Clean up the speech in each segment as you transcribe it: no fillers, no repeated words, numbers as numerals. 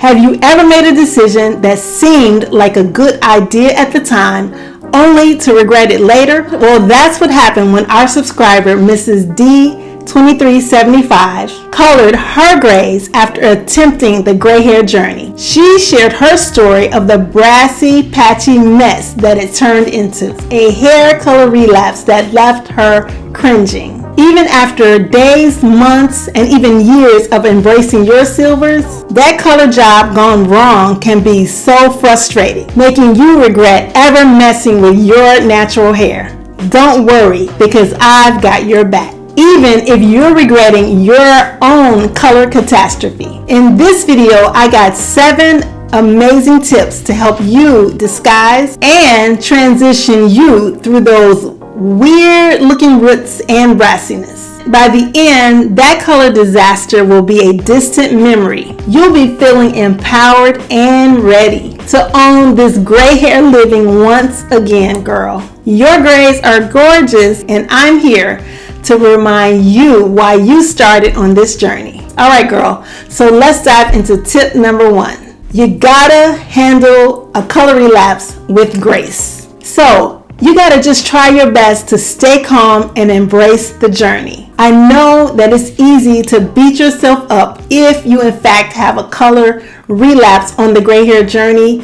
Have you ever made a decision that seemed like a good idea at the time, only to regret it later? Well, that's what happened when our subscriber, Mrs. D2375, colored her grays after attempting the gray hair journey. She shared her story of the brassy, patchy mess that it turned into, a hair color relapse that left her cringing. Even after days, months, and even years of embracing your silvers, that color job gone wrong can be so frustrating, making you regret ever messing with your natural hair. Don't worry, because I've got your back, even if you're regretting your own color catastrophe. In this video, I got 7 amazing tips to help you disguise and transition you through those weird looking roots and brassiness. By the end, that color disaster will be a distant memory. You'll be feeling empowered and ready to own this gray hair living once again, girl. Your grays are gorgeous, and I'm here to remind you why you started on this journey. All right, girl, so let's dive into tip number 1. You gotta handle a color relapse with grace. So you gotta just try your best to stay calm and embrace the journey. I know that it's easy to beat yourself up if you in fact have a color relapse on the gray hair journey,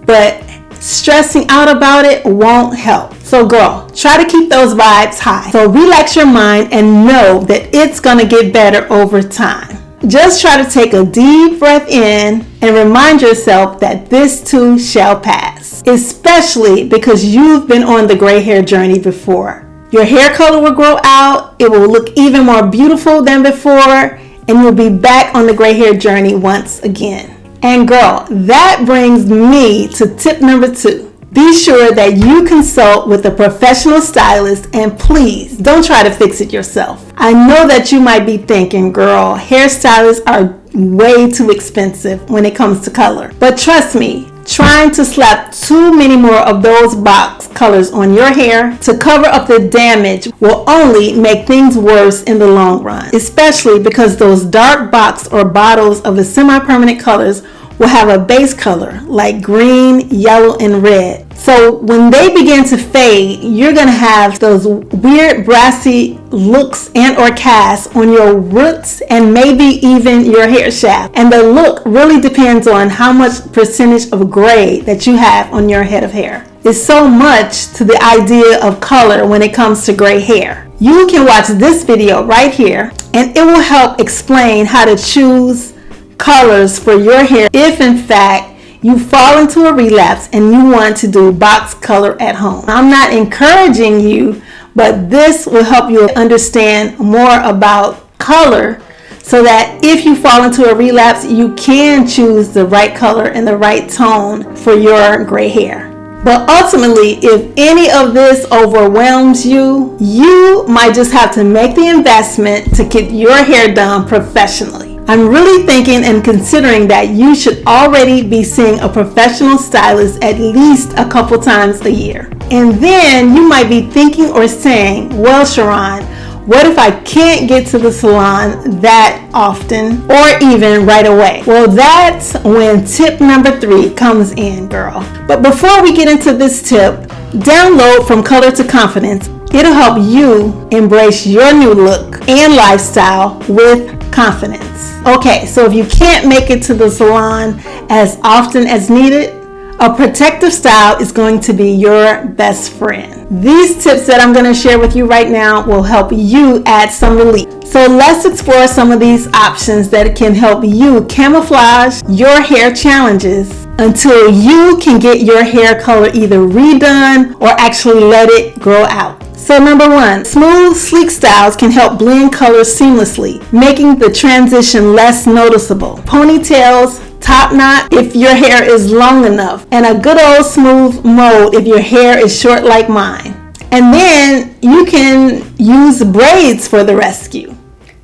but stressing out about it won't help. So girl, try to keep those vibes high. So relax your mind and know that it's gonna get better over time. Just try to take a deep breath in and remind yourself that this too shall pass, especially because you've been on the gray hair journey before. Your hair color will grow out, it will look even more beautiful than before, and you'll be back on the gray hair journey once again. And girl, that brings me to tip number 2. Be sure that you consult with a professional stylist, and please don't try to fix it yourself. I know that you might be thinking, girl, hairstylists are way too expensive when it comes to color. But trust me, trying to slap too many more of those box colors on your hair to cover up the damage will only make things worse in the long run, especially because those dark box or bottles of the semi-permanent colors will have a base color like green, yellow, and red. So when they begin to fade, you're gonna have those weird brassy looks and or casts on your roots and maybe even your hair shaft. And the look really depends on how much percentage of gray that you have on your head of hair. There's so much to the idea of color when it comes to gray hair. You can watch this video right here and it will help explain how to choose colors for your hair if in fact you fall into a relapse and you want to do box color at home. I'm not encouraging you, but this will help you understand more about color so that if you fall into a relapse, you can choose the right color and the right tone for your gray hair. But ultimately, if any of this overwhelms you, you might just have to make the investment to get your hair done professionally. I'm really thinking and considering that you should already be seeing a professional stylist at least a couple times a year. And then you might be thinking or saying, well, Sharon, what if I can't get to the salon that often or even right away? Well, that's when tip number 3 comes in, girl. But before we get into this tip, download From Color to Confidence. It'll help you embrace your new look and lifestyle with confidence. Okay, so if you can't make it to the salon as often as needed, a protective style is going to be your best friend. These tips that I'm going to share with you right now will help you add some relief. So let's explore some of these options that can help you camouflage your hair challenges until you can get your hair color either redone or actually let it grow out. So number 1, smooth, sleek styles can help blend colors seamlessly, making the transition less noticeable. Ponytails, top knot if your hair is long enough, and a good old smooth mode if your hair is short like mine. And then you can use braids for the rescue.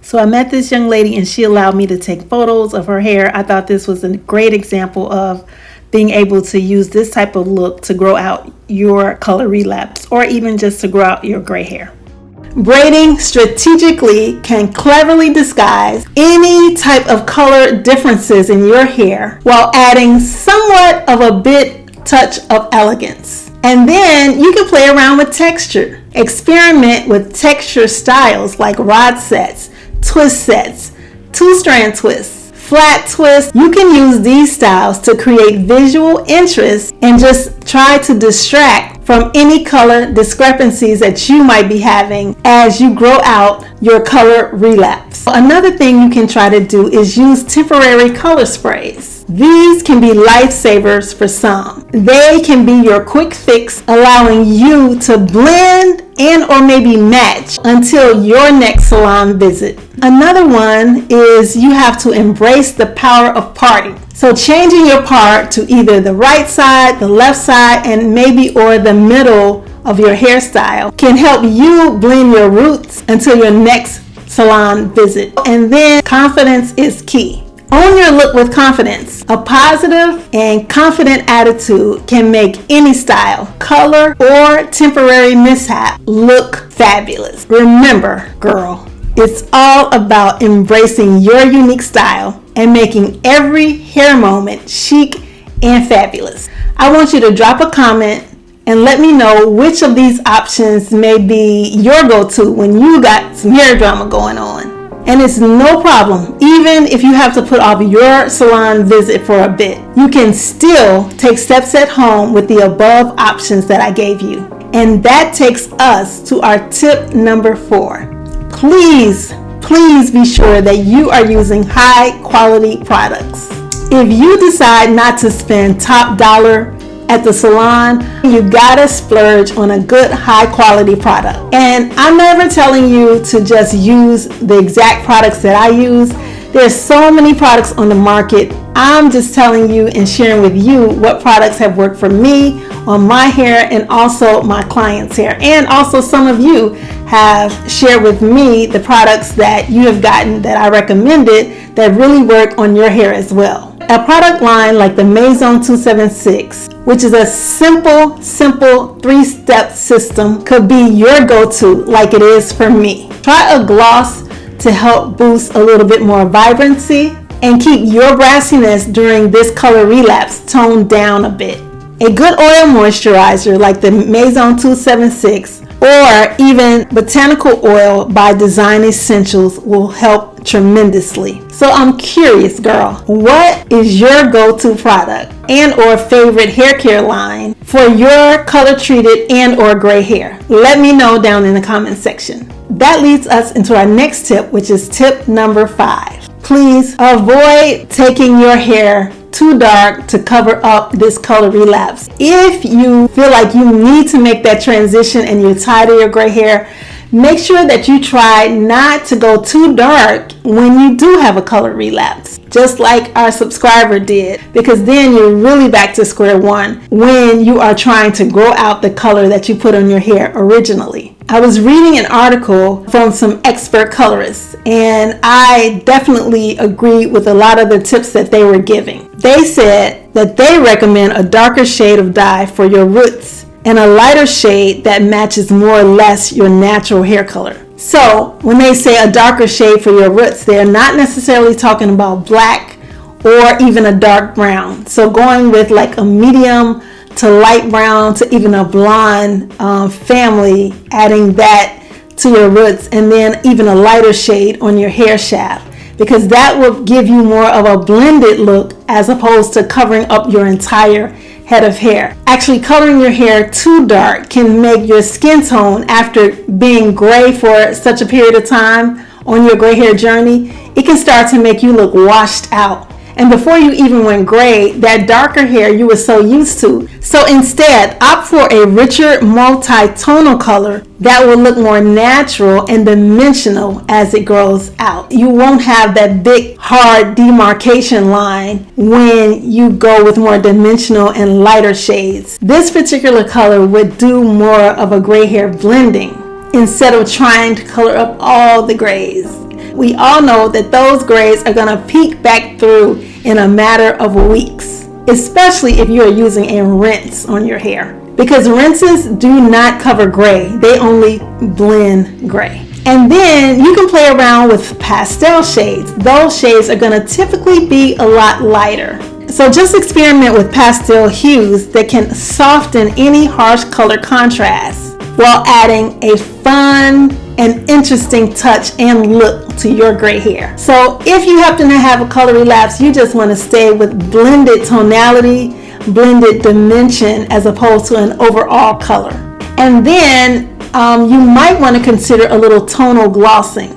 So I met this young lady and she allowed me to take photos of her hair. I thought this was a great example of being able to use this type of look to grow out your color relapse or even just to grow out your gray hair. Braiding strategically can cleverly disguise any type of color differences in your hair while adding somewhat of a touch of elegance. And then you can play around with texture. Experiment with texture styles like rod sets, twist sets, two-strand twists, flat twists. You can use these styles to create visual interest and just try to distract from any color discrepancies that you might be having as you grow out your color relapse. Another thing you can try to do is use temporary color sprays. These can be lifesavers for some. They can be your quick fix, allowing you to blend and or maybe match until your next salon visit. Another one is you have to embrace the power of parting. So changing your part to either the right side, the left side, and maybe or the middle of your hairstyle can help you blend your roots until your next salon visit. And then confidence is key. Own your look with confidence. A positive and confident attitude can make any style, color, or temporary mishap look fabulous. Remember, girl, it's all about embracing your unique style and making every hair moment chic and fabulous. I want you to drop a comment and let me know which of these options may be your go-to when you got some hair drama going on. And it's no problem, even if you have to put off your salon visit for a bit. You can still take steps at home with the above options that I gave you. And that takes us to our tip number 4. Please be sure that you are using high quality products. If you decide not to spend top dollar at the salon, you gotta splurge on a good high quality product. And I'm never telling you to just use the exact products that I use. There's so many products on the market. I'm just telling you and sharing with you what products have worked for me on my hair and also my clients' hair. And also some of you have shared with me the products that you have gotten that I recommended that really work on your hair as well. A product line like the Maison 276, which is a simple 3-step system, could be your go-to like it is for me. Try a gloss to help boost a little bit more vibrancy and keep your brassiness during this color relapse toned down a bit. A good oil moisturizer like the Maison 276 or even botanical oil by Design Essentials will help tremendously. So I'm curious, girl, what is your go-to product and or favorite hair care line for your color treated and or gray hair? Let me know down in the comment section. That leads us into our next tip, which is tip number 5. Please avoid taking your hair too dark to cover up this color relapse. If you feel like you need to make that transition and you're tired of your gray hair, make sure that you try not to go too dark when you do have a color relapse, just like our subscriber did, because then you're really back to square one when you are trying to grow out the color that you put on your hair originally. I was reading an article from some expert colorists, and I definitely agree with a lot of the tips that they were giving. They said that they recommend a darker shade of dye for your roots and a lighter shade that matches more or less your natural hair color. So when they say a darker shade for your roots, they're not necessarily talking about black or even a dark brown. So going with like a medium to light brown to even a blonde family, adding that to your roots, and then even a lighter shade on your hair shaft, because that will give you more of a blended look as opposed to covering up your entire head of hair. Actually, coloring your hair too dark can make your skin tone, after being gray for such a period of time on your gray hair journey, it can start to make you look washed out. And before you even went gray, that darker hair you were so used to. So instead, opt for a richer multi-tonal color that will look more natural and dimensional as it grows out. You won't have that big, hard demarcation line when you go with more dimensional and lighter shades. This particular color would do more of a gray hair blending instead of trying to color up all the grays. We all know that those grays are going to peek back through in a matter of weeks, especially if you are using a rinse on your hair. because rinses do not cover gray. They only blend gray. And then you can play around with pastel shades. Those shades are going to typically be a lot lighter. So just experiment with pastel hues that can soften any harsh color contrast while adding a fun and interesting touch and look to your gray hair. So if you happen to have a color relapse, you just want to stay with blended tonality, blended dimension as opposed to an overall color. And then you might want to consider a little tonal glossing.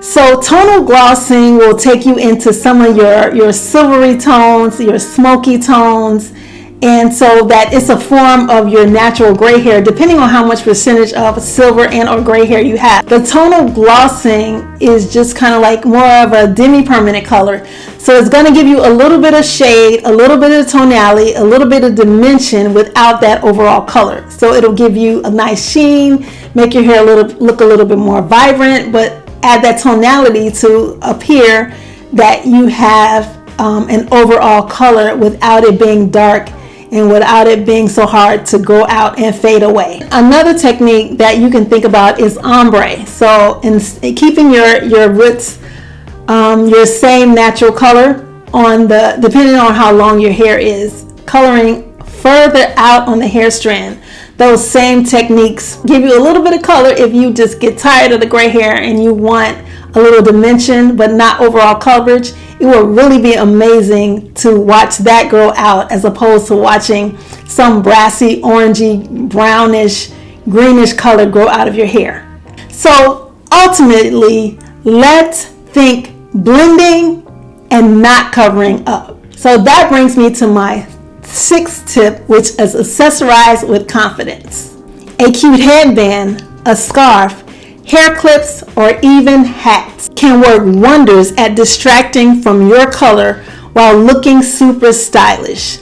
So tonal glossing will take you into some of your silvery tones, your smoky tones, and so that it's a form of your natural gray hair, depending on how much percentage of silver and or gray hair you have. The tonal glossing is just kind of like more of a demi-permanent color. So it's going to give you a little bit of shade, a little bit of tonality, a little bit of dimension without that overall color. So it'll give you a nice sheen, make your hair look a little bit more vibrant, but add that tonality to appear that you have an overall color without it being dark and without it being so hard to go out and fade away. Another technique that you can think about is ombre. So in keeping your roots your same natural color on depending on how long your hair is, coloring further out on the hair strand. Those same techniques give you a little bit of color if you just get tired of the gray hair and you want a little dimension but not overall coverage. It will really be amazing to watch that grow out as opposed to watching some brassy, orangey, brownish, greenish color grow out of your hair. So ultimately, let's think blending and not covering up. So that brings me to my sixth tip, which is accessorize with confidence. A cute headband, a scarf, hair clips, or even hats can work wonders at distracting from your color while looking super stylish.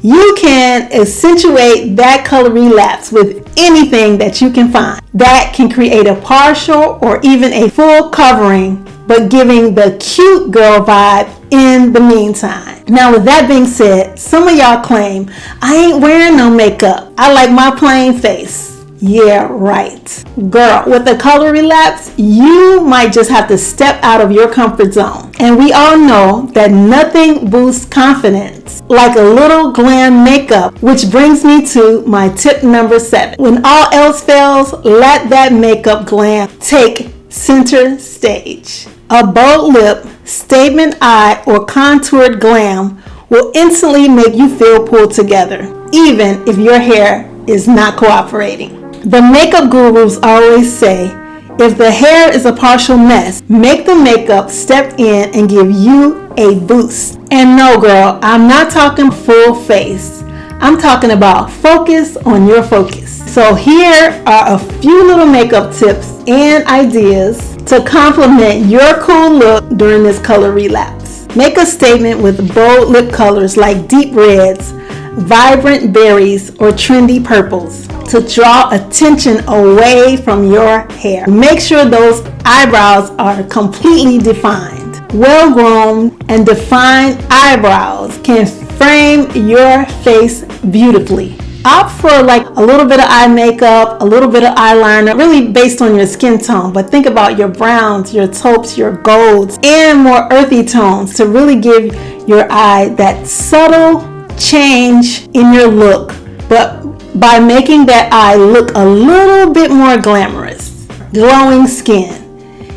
You can accentuate that color relapse with anything that you can find that can create a partial or even a full covering, but giving the cute girl vibe in the meantime. Now with that being said, some of y'all claim, I ain't wearing no makeup. I like my plain face. Yeah, right. Girl, with a color relapse, you might just have to step out of your comfort zone. And we all know that nothing boosts confidence like a little glam makeup, which brings me to my tip number 7. When all else fails, let that makeup glam take center stage. A bold lip, statement eye, or contoured glam will instantly make you feel pulled together, even if your hair is not cooperating. The makeup gurus always say, if the hair is a partial mess, make the makeup step in and give you a boost. And no girl, I'm not talking full face. I'm talking about focus on your focus. So here are a few little makeup tips and ideas to complement your cool look during this color relapse. Make a statement with bold lip colors like deep reds, vibrant berries, or trendy purples to draw attention away from your hair. Make sure those eyebrows are completely defined. Well-grown and defined eyebrows can frame your face beautifully. Opt for like a little bit of eye makeup, a little bit of eyeliner, really based on your skin tone. But think about your browns, your taupes, your golds, and more earthy tones to really give your eye that subtle change in your look, but by making that eye look a little bit more glamorous. Glowing skin.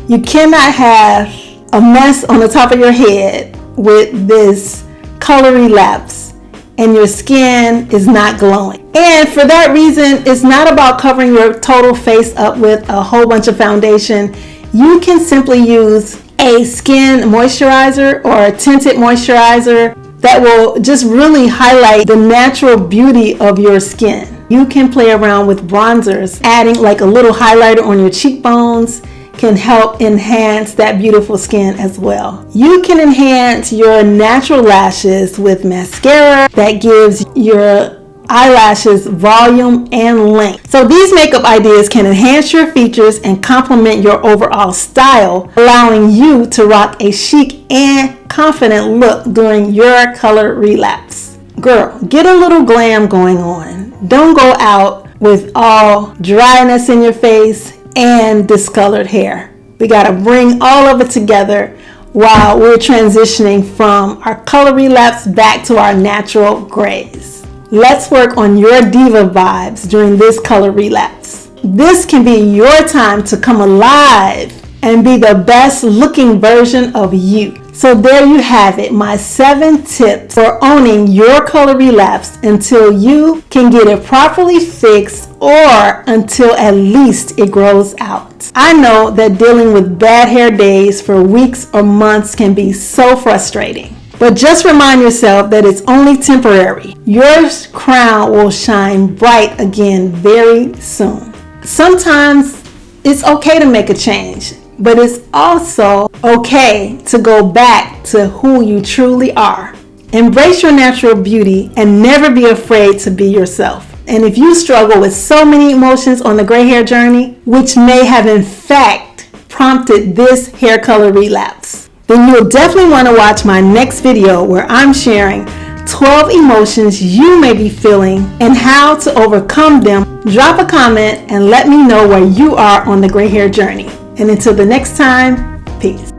You cannot have a mess on the top of your head with this color relapse and your skin is not glowing. And for that reason, it's not about covering your total face up with a whole bunch of foundation. You can simply use a skin moisturizer or a tinted moisturizer that will just really highlight the natural beauty of your skin. You can play around with bronzers. Adding like a little highlighter on your cheekbones can help enhance that beautiful skin as well. You can enhance your natural lashes with mascara that gives your eyelashes volume and length. So these makeup ideas can enhance your features and complement your overall style, allowing you to rock a chic and confident look during your color relapse. Girl, get a little glam going on. Don't go out with all dryness in your face and discolored hair. We gotta bring all of it together while we're transitioning from our color relapse back to our natural grays. Let's work on your diva vibes during this color relapse. This can be your time to come alive and be the best looking version of you. So there you have it, my 7 tips for owning your color relapse until you can get it properly fixed or until at least it grows out. I know that dealing with bad hair days for weeks or months can be so frustrating. But just remind yourself that it's only temporary. Your crown will shine bright again very soon. Sometimes it's okay to make a change, but it's also okay to go back to who you truly are. Embrace your natural beauty and never be afraid to be yourself. And if you struggle with so many emotions on the gray hair journey, which may have in fact prompted this hair color relapse, then you'll definitely want to watch my next video where I'm sharing 12 emotions you may be feeling and how to overcome them. Drop a comment and let me know where you are on the gray hair journey. And until the next time, peace.